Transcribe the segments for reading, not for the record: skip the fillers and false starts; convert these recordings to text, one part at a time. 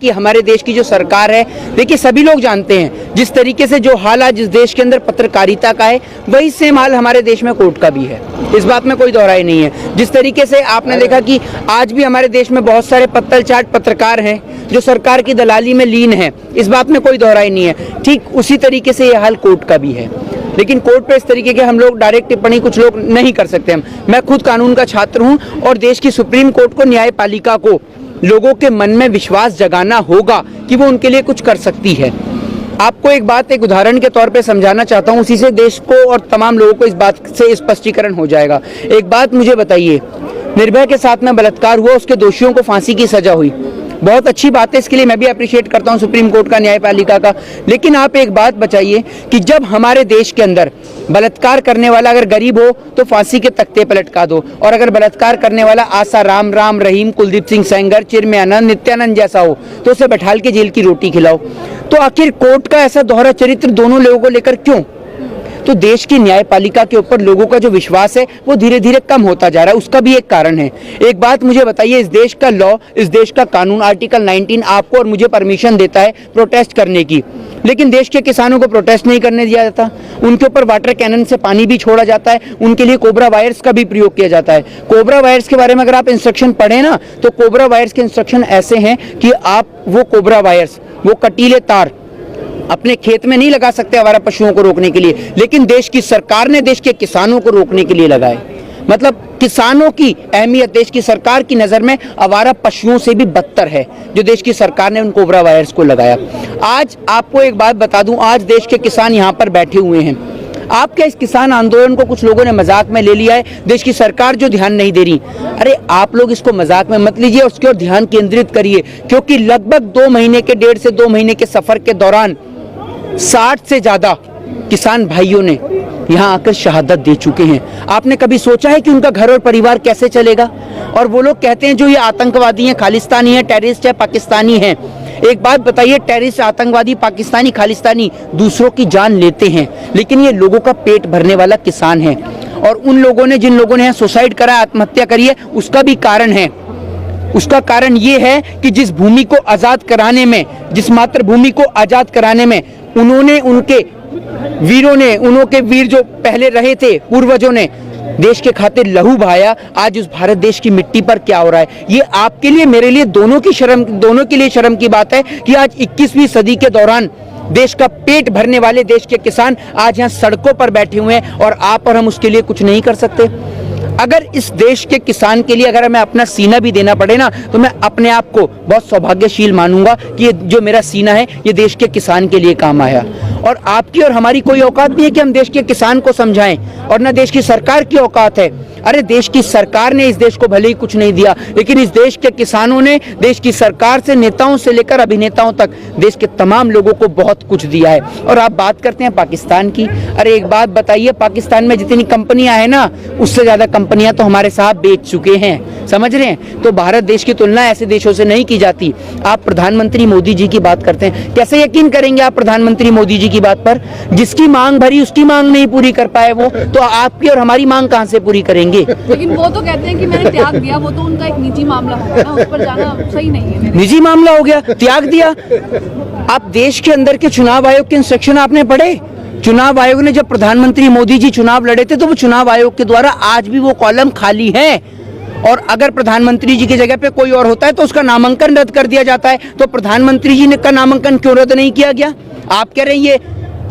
कि हमारे देश की जो सरकार है, देखिए सभी लोग जानते हैं जिस तरीके से जो हाल आज इस देश के अंदर पत्रकारिता का है, वही सेम हाल हमारे देश में कोर्ट का भी है। इस बात में कोई दोहराई नहीं है। जिस तरीके से आपने देखा कि आज भी हमारे देश में बहुत सारे पत्तल चाट पत्रकार हैं जो सरकार की दलाली में लीन है, इस बात में कोई दोहराई नहीं है। ठीक उसी तरीके से यह हाल कोर्ट का भी है, लेकिन कोर्ट पे इस तरीके के हम लोग डायरेक्ट टिप्पणी कुछ लोग नहीं कर सकते। मैं खुद कानून का छात्र हूं और देश की सुप्रीम कोर्ट को, न्यायपालिका को लोगों के मन में विश्वास जगाना होगा कि वो उनके लिए कुछ कर सकती है। आपको एक बात एक उदाहरण के तौर पे समझाना चाहता हूं, उसी से देश को और तमाम लोगों को इस बात से स्पष्टीकरण हो जाएगा। एक बात मुझे बताइए, निर्भया के साथ में बलात्कार हुआ, उसके दोषियों को फांसी की सजा हुई, बहुत अच्छी बात है, इसके लिए मैं भी अप्रिशिएट करता हूं सुप्रीम कोर्ट का, न्यायपालिका का। लेकिन आप एक बात बताइए कि जब हमारे देश के अंदर बलात्कार करने वाला अगर गरीब हो तो फांसी के तख्ते पर लटका दो, और अगर बलात्कार करने वाला आसा राम, राम रहीम, कुलदीप सिंह सेंगर, चिन्मयानंद, नित्यानंद जैसा हो तो उसे बैठाल के जेल की रोटी खिलाओ। तो आखिर कोर्ट का ऐसा दोहरा चरित्र दोनों लोगों को लेकर क्यों? तो देश की न्यायपालिका के ऊपर लोगों का जो विश्वास है वो धीरे धीरे कम होता जा रहा है, उसका भी एक कारण है। एक बात मुझे बताइए, इस देश का लॉ, इस देश का कानून, आर्टिकल 19 आपको और मुझे परमिशन देता है प्रोटेस्ट करने की, लेकिन देश के किसानों को प्रोटेस्ट नहीं करने दिया जाता। उनके ऊपर वाटर कैनन से पानी भी छोड़ा जाता है, उनके लिए कोबरा वायर्स का भी प्रयोग किया जाता है। कोबरा वायर्स के बारे में अगर आप इंस्ट्रक्शन पढ़े ना, तो कोबरा वायर्स के इंस्ट्रक्शन ऐसे हैं कि आप वो कोबरा वायर्स, वो कटीले तार अपने खेत में नहीं लगा सकते आवारा पशुओं को रोकने के लिए, लेकिन देश की सरकार ने देश के किसानों को रोकने के लिए लगाए। मतलब किसानों की अहमियत देश की सरकार की नजर में आवारा पशुओं से भी बदतर है, जो देश की सरकार ने उन कोबरा वायर्स को लगाया। आज आपको एक बात बता दूं, आज देश के किसान यहाँ पर बैठे हुए हैं। आपके इस किसान आंदोलन को कुछ लोगों ने मजाक में ले लिया है, देश की सरकार जो ध्यान नहीं दे रही। अरे आप लोग इसको मजाक में मत लीजिए, उसकी ओर ध्यान केंद्रित करिए, क्योंकि लगभग 2 महीने के, 1.5 से 2 महीने के सफर के दौरान 60 से ज्यादा किसान भाइयों ने यहाँ आकर शहादत दे चुके हैं। आपने कभी सोचा है कि उनका घर और परिवार कैसे चलेगा? और वो लोग कहते हैं जो ये आतंकवादी हैं, खालिस्तानी हैं, टेररिस्ट है, पाकिस्तानी हैं। एक बात बताइए, टेररिस्ट, आतंकवादी, पाकिस्तानी, खालिस्तानी दूसरों की जान लेते हैं, लेकिन ये लोगों का पेट भरने वाला किसान है। और उन लोगों ने, जिन लोगों ने सुसाइड करा, आत्महत्या करी है, उसका भी कारण है। उसका कारण ये है कि जिस भूमि को आजाद कराने में, जिस मातृभूमि को आजाद कराने में उन्होंने, उनके वीरों ने, उनके वीर जो पहले रहे थे, पूर्वजों ने देश के खातिर लहू बहाया, आज उस भारत देश की मिट्टी पर क्या हो रहा है? ये आपके लिए, मेरे लिए, दोनों के लिए शर्म की बात है कि आज 21वीं सदी के दौरान देश का पेट भरने वाले देश के किसान आज यहाँ सड़कों पर बैठे हुए हैं और आप और हम उसके लिए कुछ नहीं कर सकते। अगर इस देश के किसान के लिए अगर मैं अपना सीना भी देना पड़े ना, तो मैं अपने आप को बहुत सौभाग्यशील मानूंगा कि ये जो मेरा सीना है ये देश के किसान के लिए काम आया। और आपकी और हमारी कोई औकात नहीं है कि हम देश के किसान को समझाएं, और न देश की सरकार की औकात है। अरे देश की सरकार ने इस देश को भले ही कुछ नहीं दिया, लेकिन इस देश के किसानों ने देश की सरकार से, नेताओं से लेकर अभिनेताओं तक, देश के तमाम लोगों को बहुत कुछ दिया है। और आप बात करते हैं पाकिस्तान की। अरे एक बात बताइए, पाकिस्तान में जितनी कंपनियां हैं ना, उससे ज्यादा कंपनियां तो हमारे साहब बेच चुके हैं, समझ रहे हैं? तो भारत देश की तुलना ऐसे देशों से नहीं की जाती। आप प्रधानमंत्री मोदी जी की बात करते हैं, कैसे यकीन करेंगे आप प्रधानमंत्री मोदी जी की बात पर? जिसकी मांग भरी उसकी मांग नहीं पूरी कर पाए वो, तो आपकी और हमारी मांग कहां से पूरी करेंगे? लेकिन वो तो कहते हैं कि मैंने त्याग दिया, वो तो उनका एक निजी मामला होगा ना, उस पर जाना सही नहीं है। निजी मामला हो गया, त्याग दिया? आप देश के अंदर के चुनाव आयोग के इंस्ट्रक्शन आपने पढ़े? चुनाव आयोग ने, जब प्रधानमंत्री मोदी जी चुनाव लड़े थे, तो वो चुनाव आयोग के द्वारा आज भी वो कॉलम खाली है। और अगर प्रधानमंत्री जी की जगह पे कोई और होता है तो उसका नामांकन रद्द कर दिया जाता है। तो प्रधानमंत्री जी का नामांकन क्यों रद्द नहीं किया गया? आप कह रहे हैं ये,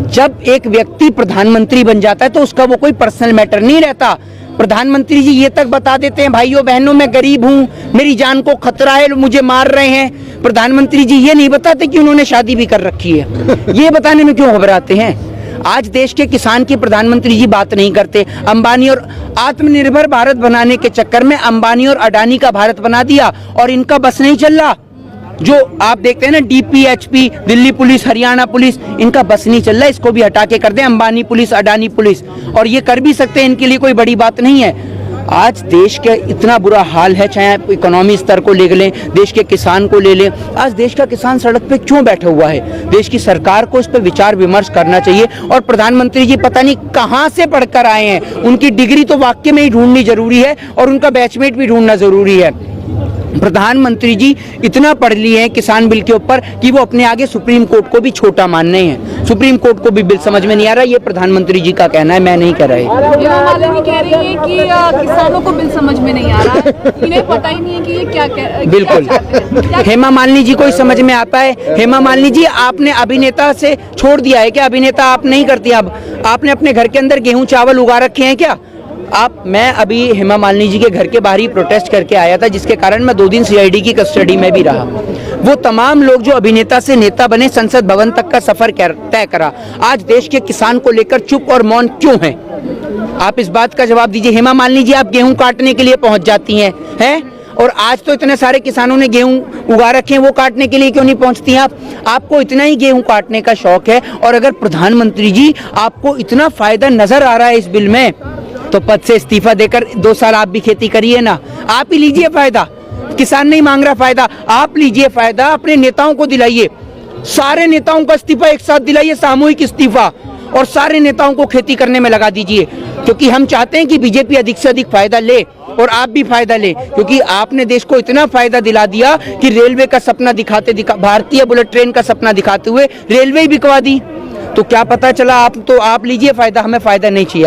जब एक व्यक्ति प्रधानमंत्री बन जाता है तो उसका वो कोई पर्सनल मैटर नहीं रहता। प्रधानमंत्री जी ये तक बता देते हैं, भाइयों बहनों मैं गरीब हूं, मेरी जान को खतरा है, मुझे मार रहे हैं। प्रधानमंत्री जी ये नहीं बताते कि उन्होंने शादी भी कर रखी है। ये बताने में क्यों घबराते हैं? आज देश के किसान की प्रधानमंत्री जी बात नहीं करते। अंबानी और आत्मनिर्भर भारत बनाने के चक्कर में अंबानी और अडानी का भारत बना दिया, और इनका बस नहीं चल रहा। जो आप देखते हैं ना, डीपीएचपी, दिल्ली पुलिस, हरियाणा पुलिस, इनका बस नहीं चल रहा, इसको भी हटा के कर दें अंबानी पुलिस, अडानी पुलिस। और ये कर भी सकते हैं, इनके लिए कोई बड़ी बात नहीं है। आज देश के इतना बुरा हाल है, चाहे आप इकोनॉमी स्तर को ले लें, देश के किसान को ले लें, आज देश का किसान सड़क पे क्यों बैठा हुआ है? देश की सरकार को इस पर विचार विमर्श करना चाहिए। और प्रधानमंत्री जी पता नहीं कहां से पढ़कर आए हैं, उनकी डिग्री तो वाकई में ही ढूंढनी जरूरी है और उनका बैचमेट भी ढूंढना जरूरी है। प्रधानमंत्री जी इतना पढ़ लिए हैं किसान बिल के ऊपर कि वो अपने आगे सुप्रीम कोर्ट को भी छोटा मान रहे हैं। सुप्रीम कोर्ट को भी बिल समझ में नहीं आ रहा, ये प्रधानमंत्री जी का कहना है, मैं नहीं कह रहा। हेमा मालिनी कह रही है कि किसानों को बिल समझ में नहीं आ रहा है, इन्हें पता ही नहीं है कि ये क्या बिल्कुल हेमा मालिनी जी को ही समझ में आता है। हेमा मालिनी जी, आपने अभिनेता से छोड़ दिया है क्या? अभिनेता आप नहीं करती, अब आपने अपने घर के अंदर गेहूं चावल उगा रखे हैं क्या? मैं अभी हेमा मालिनी जी के घर के बाहर ही प्रोटेस्ट करके आया था, जिसके कारण मैं 2 दिन सीआईडी की कस्टडी में भी रहा। वो तमाम लोग जो अभिनेता से नेता बने, संसद भवन तक का सफर तय करा, आज देश के किसान को लेकर चुप और मौन क्यों हैं? आप इस बात का जवाब दीजिए। हेमा मालिनी जी, आप गेहूं काटने के लिए पहुंच जाती हैं? और आज तो इतने सारे किसानों ने गेहूं उगा रखे हैं, वो काटने के लिए क्यों नहीं पहुंचती हैं आप? आपको इतना ही गेहूं काटने का शौक है, और अगर प्रधानमंत्री जी आपको इतना फायदा नजर आ रहा है इस बिल में, तो पद से इस्तीफा देकर 2 साल आप भी खेती करिए ना, आप ही लीजिए फायदा। किसान नहीं मांग रहा फायदा, आप लीजिए फायदा, अपने नेताओं को दिलाइए, सारे नेताओं का इस्तीफा एक साथ दिलाइए, सामूहिक इस्तीफा, और सारे नेताओं को खेती करने में लगा दीजिए, क्योंकि हम चाहते हैं कि बीजेपी अधिक से अधिक फायदा ले और आप भी फायदा ले, क्योंकि आपने देश को इतना फायदा दिला दिया कि रेलवे का सपना भारतीय बुलेट ट्रेन का सपना दिखाते हुए रेलवे ही बिकवा दी। तो क्या पता चला, आप लीजिए फायदा, हमें फायदा नहीं चाहिए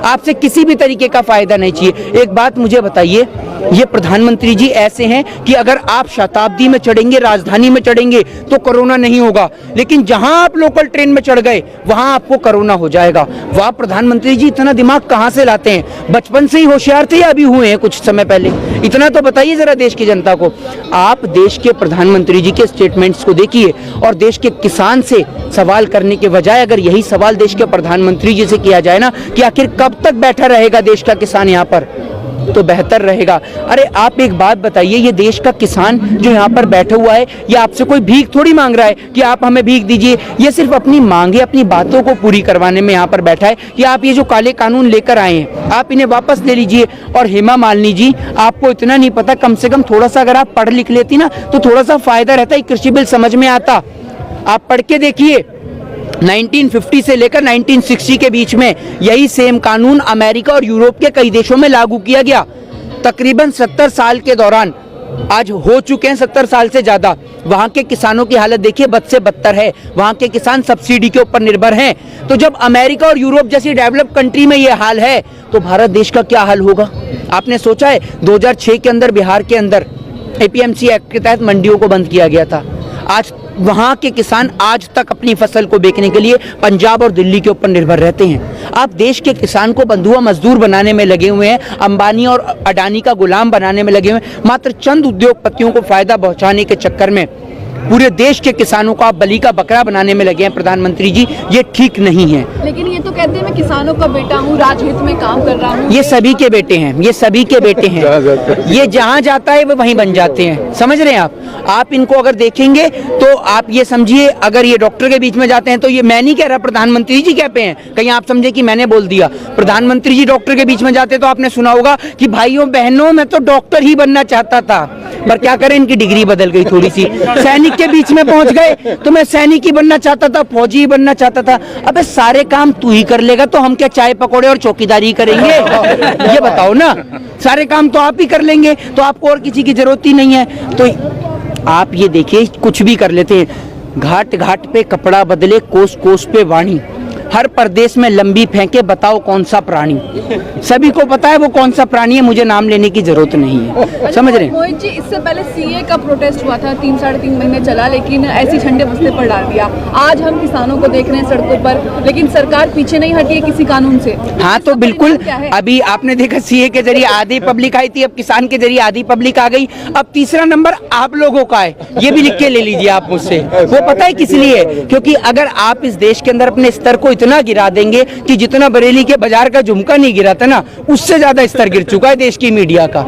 आपसे किसी भी तरीके का फायदा नहीं चाहिए। एक बात मुझे बताइए, ये प्रधानमंत्री जी ऐसे हैं कि अगर आप शताब्दी में चढ़ेंगे, राजधानी में चढ़ेंगे तो कोरोना नहीं होगा, लेकिन जहां आप लोकल ट्रेन में चढ़ गए वहां आपको कोरोना हो जाएगा। वाह प्रधानमंत्री जी, इतना दिमाग कहां से लाते हैं? बचपन से ही होशियार थे या अभी हुए हैं कुछ समय पहले? इतना तो बताइए जरा देश की जनता को। आप देश के प्रधानमंत्री जी के स्टेटमेंट्स को देखिए और देश के किसान से सवाल करने के बजाय अगर यही सवाल देश के प्रधानमंत्री जी से किया जाए ना कि आखिर कब तक बैठा रहेगा देश का किसान यहाँ पर, तो बेहतर रहेगा। अरे आप एक बात बताइए, ये देश का किसान जो यहाँ पर बैठा हुआ है, ये आपसे कोई भीख थोड़ी मांग रहा है कि आप हमें भीख दीजिए। ये सिर्फ अपनी मांगे, अपनी बातों को पूरी करवाने में यहाँ पर बैठा है कि आप ये जो काले कानून लेकर आए हैं, आप इन्हें वापस ले लीजिए। और हेमा मालिनी जी, आपको इतना नहीं पता, कम से कम थोड़ा सा अगर आप पढ़ लिख लेती ना तो थोड़ा सा फायदा रहता, कृषि बिल समझ में आता। आप पढ़ के देखिए, 1950 से लेकर 1960 के बीच में यही सेम कानून अमेरिका और यूरोप के कई देशों में लागू किया गया। तकरीबन 70 साल के दौरान, आज हो चुके हैं 70 साल से ज्यादा, वहां के किसानों की हालत देखिए, बद से बदतर है। वहां के किसान सब्सिडी के ऊपर निर्भर हैं। तो जब अमेरिका और यूरोप जैसी डेवलप कंट्री में यह हाल है, तो भारत देश का क्या हाल होगा? आपने सोचा है? 2006 के अंदर बिहार के अंदर एपीएमसी एक्ट के तहत मंडियों को बंद किया गया था। आज वहां के किसान आज तक अपनी फसल को बेचने के लिए पंजाब और दिल्ली के ऊपर निर्भर रहते हैं। आप देश के किसान को बंधुआ मजदूर बनाने में लगे हुए हैं, अंबानी और अडानी का गुलाम बनाने में लगे हुए हैं। मात्र चंद उद्योगपतियों को फायदा पहुंचाने के चक्कर में पूरे देश के किसानों को आप बलि का बकरा बनाने में लगे हैं। प्रधानमंत्री जी, ये ठीक नहीं है। लेकिन ये तो कहते हैं मैं किसानों का बेटा हूँ, राजहित में काम कर रहा हूँ। ये सभी के बेटे हैं, ये सभी के बेटे हैं। ये जहाँ जाता है वो वहीं बन जाते हैं, समझ रहे हैं आप इनको अगर देखेंगे तो आप ये समझिए, अगर ये डॉक्टर के बीच में जाते हैं तो ये मैं नहीं कह रहा, प्रधानमंत्री जी कहते हैं, कहीं आप समझे कि मैंने बोल दिया। प्रधानमंत्री जी डॉक्टर के बीच में जाते तो आपने सुना होगा कि भाइयों बहनों, मैं तो डॉक्टर ही बनना चाहता था, पर क्या करें, इनकी डिग्री बदल गई थोड़ी सी। सैनिक के बीच में पहुंच गए तो मैं सैनिक ही बनना चाहता था, फौजी ही बनना चाहता था। अबे सारे काम तू ही कर लेगा तो हम क्या चाय पकौड़े और चौकीदारी करेंगे? ये बताओ ना, सारे काम तो आप ही कर लेंगे, तो आपको और किसी की जरूरत ही नहीं है। तो आप ये देखिए, कुछ भी कर लेते हैं। घाट घाट पे कपड़ा बदले, कोस कोस पे वाणी, हर प्रदेश में लंबी फेंके, बताओ कौन सा प्राणी। सभी को पता है वो कौन सा प्राणी है, मुझे नाम लेने की जरूरत नहीं है। समझ रहे हैं? मोहित जी, इससे पहले सीए का प्रोटेस्ट हुआ था, 3-3.5 महीने चला, लेकिन ऐसी ठंडे बस्ते पर डाल दिया। आज हम किसानों को देख रहे हैं सड़कों पर, लेकिन सरकार पीछे नहीं हटी है किसी कानून से। हाँ तो बिल्कुल, अभी आपने देखा सीए के जरिए आधी पब्लिक आई थी, अब किसान के जरिए आधी पब्लिक आ गई। अब तीसरा नंबर आप लोगों का है, ये भी लिख के ले लीजिए आप मुझसे। वो पता है किस लिए? क्योंकि अगर आप इस देश के अंदर अपने स्तर को इतना गिरा देंगे कि जितना बरेली के बाजार का झुमका नहीं गिरा था ना, उससे ज्यादा स्तर गिर चुका है देश की मीडिया का।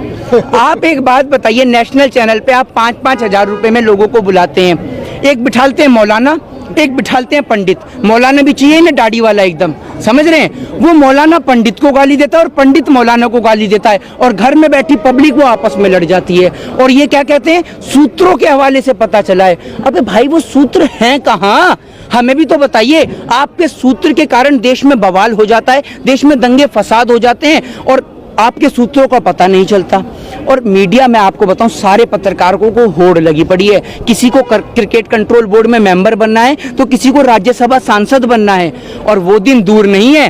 आप एक बात बताइए, नेशनल चैनल पे आप 5-5 हजार रुपए में लोगों को बुलाते हैं, एक बिठालते हैं मौलाना, एक बिठालते हैं पंडित। मौलाना भी चाहिए ना दाढ़ी वाला एकदम, समझ रहे हैं? वो मौलाना पंडित को गाली देता है और पंडित मौलाना को गाली देता है, और घर में बैठी पब्लिक वो आपस में लड़ जाती है। और ये क्या कहते हैं, सूत्रों के हवाले से पता चला है। अबे भाई वो सूत्र हैं कहाँ? हमें भी तो बताइए। आपके सूत्र के कारण देश में बवाल हो जाता है, देश में दंगे फसाद हो जाते हैं, और आपके सूत्रों का पता नहीं चलता। और मीडिया में आपको बताऊं, सारे पत्रकारों को होड़ लगी पड़ी है। किसी को क्रिकेट कंट्रोल बोर्ड में मेंबर बनना है, तो किसी को राज्यसभा सांसद बनना है। और वो दिन दूर नहीं है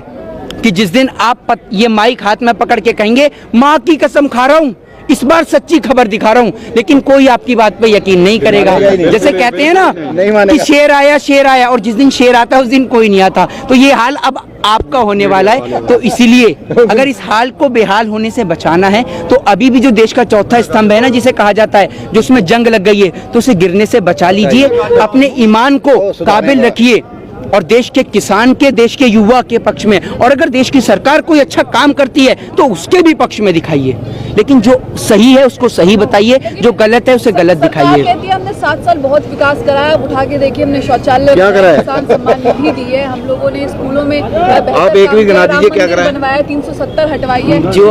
कि जिस दिन आप ये माइक हाथ में पकड़ के कहेंगे, माँ की कसम खा रहा हूं, इस बार सच्ची खबर दिखा रहा हूं, लेकिन कोई आपकी बात पे यकीन नहीं करेगा। जैसे कहते हैं ना कि शेर आया, और जिस दिन शेर आता है उस दिन कोई नहीं आता। तो ये हाल अब आपका होने वाला है। तो इसीलिए अगर इस हाल को बेहाल होने से बचाना है, तो अभी भी जो देश का चौथा स्तंभ है ना, जिसे कहा जाता है, जो उसमें जंग लग गई है, तो उसे गिरने से बचा लीजिए। अपने ईमान को काबिल रखिए और देश के किसान के, देश के युवा के पक्ष में, और अगर देश की सरकार कोई अच्छा काम करती है तो उसके भी पक्ष में दिखाइए। लेकिन जो सही है उसको सही बताइए, जो गलत है उसे गलत दिखाइए। कहती है हमने 7 साल बहुत विकास कराया, उठा के देखिए हमने शौचालय, किसान सम्मान निधि दी है, हम लोगों ने स्कूलों में आप एक भी गिना दीजिए क्या कराया, बनवाया, 370 हटवाई है। जो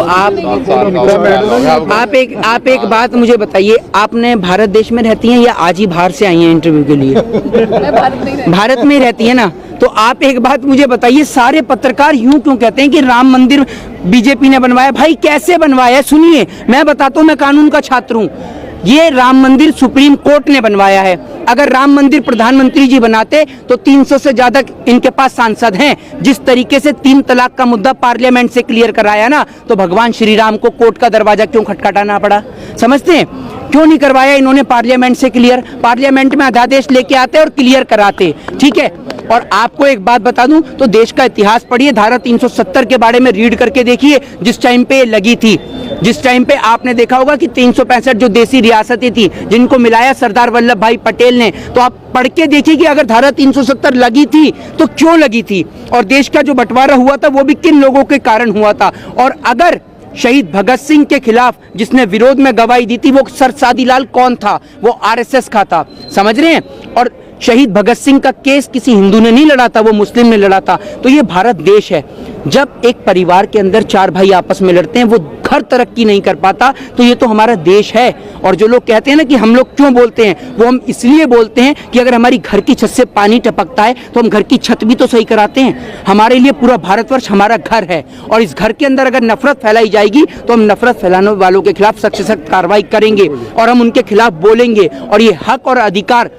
आप एक बात मुझे बताइए, आपने भारत देश में रहती हैं या आज ही बाहर से आई हैं इंटरव्यू के लिए? मैं भारत में ही रहती है ना, तो आप एक बात मुझे बताइए, सारे पत्रकार यूं क्यों कहते हैं कि राम मंदिर बीजेपी ने बनवाया? भाई कैसे बनवाया? सुनिए, मैं बताता हूं, मैं कानून का छात्र हूं। ये राम मंदिर सुप्रीम कोर्ट ने बनवाया है। अगर राम मंदिर प्रधानमंत्री जी बनाते तो 300 से ज्यादा इनके पास सांसद हैं। जिस तरीके से 3 तलाक का मुद्दा पार्लियामेंट से क्लियर कराया ना, तो भगवान श्री राम को कोर्ट का दरवाजा क्यों खटखटाना पड़ा? समझते हैं क्यों नहीं करवाया इन्होंने पार्लियामेंट से क्लियर? पार्लियामेंट में अध्यादेश लेके आते और क्लियर कराते, ठीक है। और आपको एक बात बता दूं, तो देश का इतिहास पढ़िए, धारा 370 के बारे में रीड करके देखिए। जिस टाइम पे लगी थी, जिस टाइम पे आपने देखा होगा कि 365 जो देसी रियासतें थी जिनको मिलाया सरदार वल्लभ भाई पटेल ने, तो आप पढ़ के देखिए कि अगर धारा 370 लगी थी तो क्यों लगी थी, और देश का जो बंटवारा हुआ था वो भी किन लोगों के कारण हुआ था। और अगर शहीद भगत सिंह के खिलाफ जिसने विरोध में गवाही दी थी वो सर सादीलाल कौन था? वो आरएसएस का था, समझ रहे हैं। और शहीद भगत सिंह का केस किसी हिंदू ने नहीं लड़ा था, वो मुस्लिम ने लड़ा था। तो ये भारत देश है। जब एक परिवार के अंदर 4 भाई आपस में लड़ते हैं, वो घर तरक्की नहीं कर पाता, तो ये तो हमारा देश है। और जो लोग कहते हैं ना कि हम लोग क्यों बोलते हैं, वो हम इसलिए बोलते हैं कि अगर हमारी घर की छत से पानी टपकता है तो हम घर की छत भी तो सही कराते हैं। हमारे लिए पूरा भारतवर्ष हमारा घर है, और इस घर के अंदर अगर नफरत फैलाई जाएगी तो हम नफरत फैलाने वालों के खिलाफ सख्त से सख्त कार्रवाई करेंगे, और हम उनके खिलाफ बोलेंगे। और ये हक और अधिकार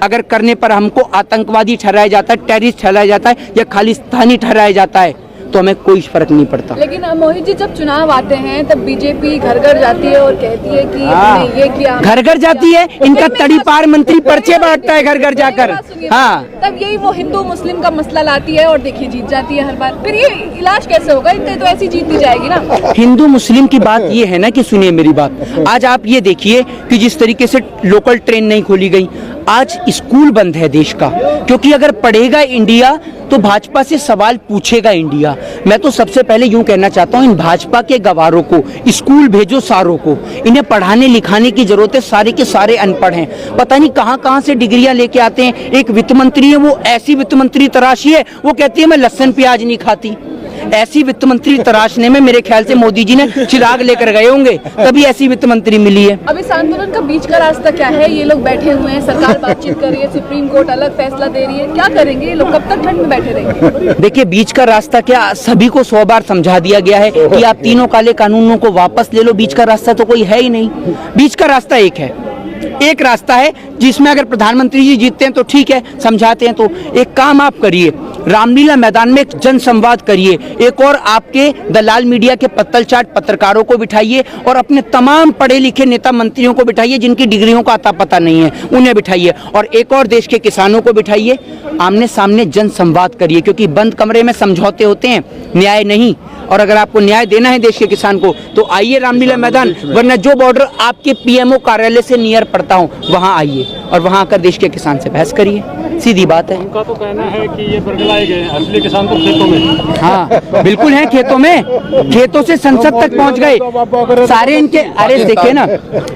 अगर करने पर हमको आतंकवादी ठहराया जाता है, टेररिस्ट ठहराया जाता है, या खालिस्तानी ठहराया जाता है, तो हमें कोई फर्क नहीं पड़ता। लेकिन मोहित जी, जब चुनाव आते हैं तब बीजेपी घर घर जाती है और कहती है कि हमने ये किया, घर घर जाती है। इनका तड़ीपार मंत्री पर्चे बांटता है घर घर जाकर। हाँ, तब यही वो हिंदू मुस्लिम का मसला लाती है और देखिए जीत जाती है हर बार। फिर ये इलाज कैसे होगा? इनसे तो ऐसी जीतती जाएगी ना। हिंदू मुस्लिम की बात ये है ना कि सुनिए मेरी बात, आज आप ये देखिए कि जिस तरीके से लोकल ट्रेन नहीं खोली गई, आज स्कूल बंद है देश का, क्योंकि अगर पढ़ेगा इंडिया तो भाजपा से सवाल पूछेगा इंडिया। मैं तो सबसे पहले यूं कहना चाहता हूं, इन भाजपा के गवारों को स्कूल भेजो सारों को। इन्हें पढ़ाने लिखाने की जरूरत है, सारे के सारे अनपढ़ हैं, पता नहीं कहां से डिग्रियां लेके आते हैं। एक वित्त मंत्री है, वो ऐसी वित्त मंत्री तराशी है, वो कहती है मैं लहसुन प्याज नहीं खाती। ऐसी वित्त मंत्री तराशने में मेरे ख्याल से मोदी जी ने चिराग लेकर गए होंगे, तभी ऐसी वित्त मंत्री मिली है। अब इस आंदोलन का बीच का रास्ता क्या है? ये लोग बैठे हुए हैं, सरकार बातचीत कर रही है, सुप्रीम कोर्ट अलग फैसला दे रही है, क्या करेंगे ये लोग? कब तक ठंड में बैठे रहेंगे? देखिए, बीच का रास्ता क्या, सभी को 100 बार समझा दिया गया है कि आप तीनों काले कानूनों को वापस ले लो। बीच का रास्ता तो कोई है ही नहीं। बीच का रास्ता एक रास्ता है जिसमें अगर प्रधानमंत्री जी जीतते हैं तो ठीक है, समझाते हैं। तो एक काम आप करिए, रामलीला मैदान में एक जन संवाद करिए, एक और आपके दलाल मीडिया के पत्तल चाट पत्रकारों को बिठाइए, और अपने तमाम पढ़े लिखे नेता मंत्रियों को बिठाइए जिनकी डिग्रियों का अता पता नहीं है, उन्हें बिठाइए, और एक और देश के किसानों को बिठाइए। आमने सामने जन संवाद करिए, क्योंकि बंद कमरे में समझौते होते हैं, न्याय नहीं। और अगर आपको न्याय देना है देश के किसान को तो आइए रामलीला मैदान, वरना जो बॉर्डर आपके पीएमओ कार्यालय से नियर पड़ता हो वहां आइए, और वहां आकर देश के किसान से बहस करिए। सीधी बात है। उनका तो कहना है कि ये बरगलाए गए, असली किसान तो खेतों में। हाँ बिल्कुल है, खेतों में, खेतों से संसद तक पहुंच गए सारे इनके। अरे देखिए ना,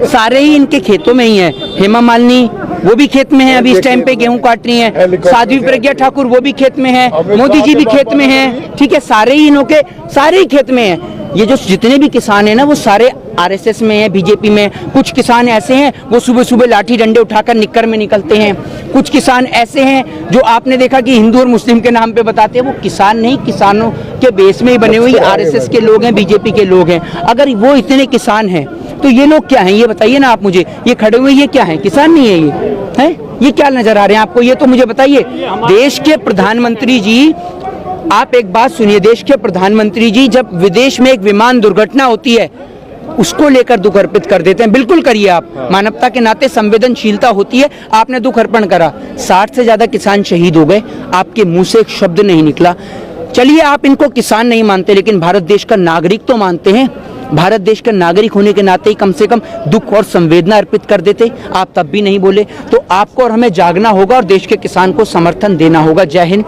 सारे ही इनके खेतों में ही है। हेमा मालिनी वो भी खेत में है, अभी इस टाइम पे गेहूं काट रही हैं। साध्वी प्रज्ञा ठाकुर वो भी खेत में है, मोदी जी भी खेत में हैं, ठीक है, सारे ही इन्हों के सारे ही खेत में हैं। ये जो जितने भी किसान हैं ना, वो सारे आरएसएस में है, बीजेपी में। कुछ किसान ऐसे हैं वो सुबह सुबह लाठी डंडे उठाकर निक्कर में निकलते हैं। कुछ किसान ऐसे हैं जो आपने देखा कि हिंदू और मुस्लिम के नाम पे बताते हैं, वो किसान नहीं, किसानों के बेस में ही बने हुए आरएसएस के लोग हैं, बीजेपी के लोग हैं। अगर वो इतने किसान हैं तो ये लोग क्या हैं, ये बताइए ना आप मुझे। ये खड़े हुए ये क्या हैं, किसान नहीं है ये हैं? ये क्या नजर आ रहे हैं आपको, ये तो मुझे बताइए। देश के प्रधानमंत्री जी, आप एक बात सुनिए, देश के प्रधानमंत्री जी जब विदेश में एक विमान दुर्घटना होती है उसको लेकर दुख अर्पित कर देते हैं। बिल्कुल करिए आप, मानवता के नाते संवेदनशीलता होती है। आपने दुख अर्पण करा, 60 से ज्यादा किसान शहीद हो गए, आपके मुंह से एक शब्द नहीं निकला। चलिए आप इनको किसान नहीं मानते, लेकिन भारत देश का नागरिक तो मानते हैं। भारत देश का नागरिक होने के नाते ही कम से कम दुख और संवेदना अर्पित कर देते, आप तब भी नहीं बोले। तो आपको और हमें जागना होगा और देश के किसान को समर्थन देना होगा। जय हिंद।